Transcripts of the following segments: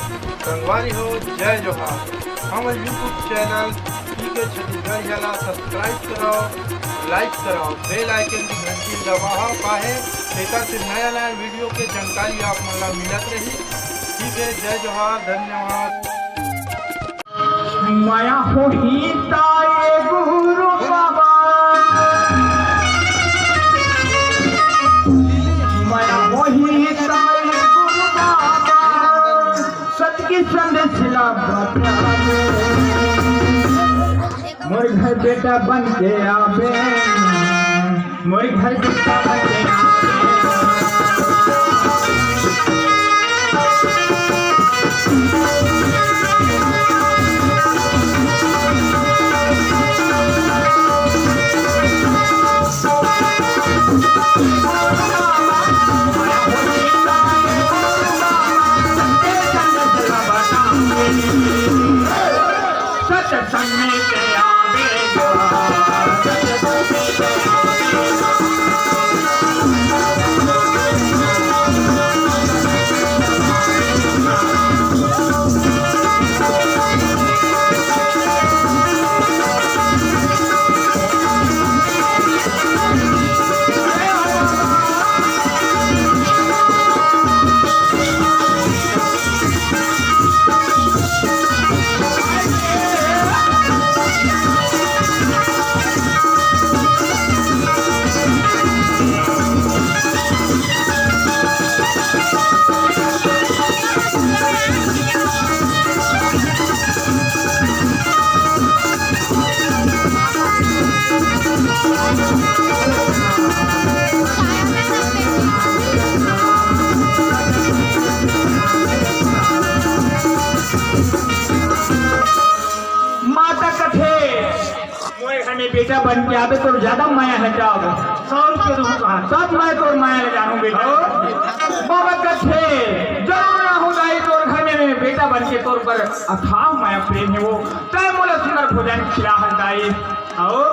संगवारी हो जय जोहार। हमारे यूट्यूब चैनल पीके छत्तीसगढ़ जाला सब्सक्राइब कराओ, लाइक कराओ, बेल आइकन की घंटी दबाओ काहे एकर से नया नया वीडियो के जानकारी आप मतलब मिलत रही। ठीक है, जय जोहार, धन्यवाद। माया होही ताये गुरु बाबा, माया होही ताये गुरु बाबा, सतकी संदेशिला बता मोर घर बेटा बन के आवे, मोर घर बेटा बन के आवे। सत्संग में गया बेटा बन के आवे तो ज्यादा माया है जाओ 100 रुपये दूँ कहा सब मैं तो माया ले जाऊँ बेटा बाबा कथे जरूर होगा तो घर में बेटा बन के तौर पर अथाह माया प्रेम है वो तय मोला सुंदर भोजन खिला हटाए आओ।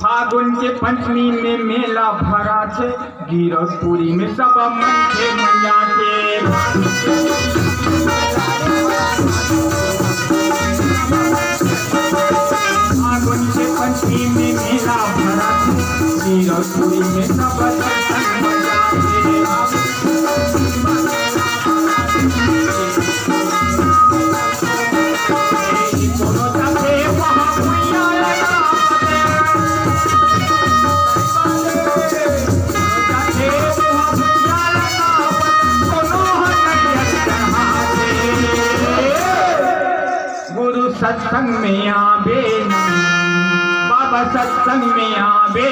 फागुन के पंचमी में मेला भरा थे गिरधपुरी में सब मन के मजा के पंचमी में मेला भरा गिरधपुरी में सब दर्शन मजा गुरु सत्संग में आवे, बाबा सत्संग में आवे।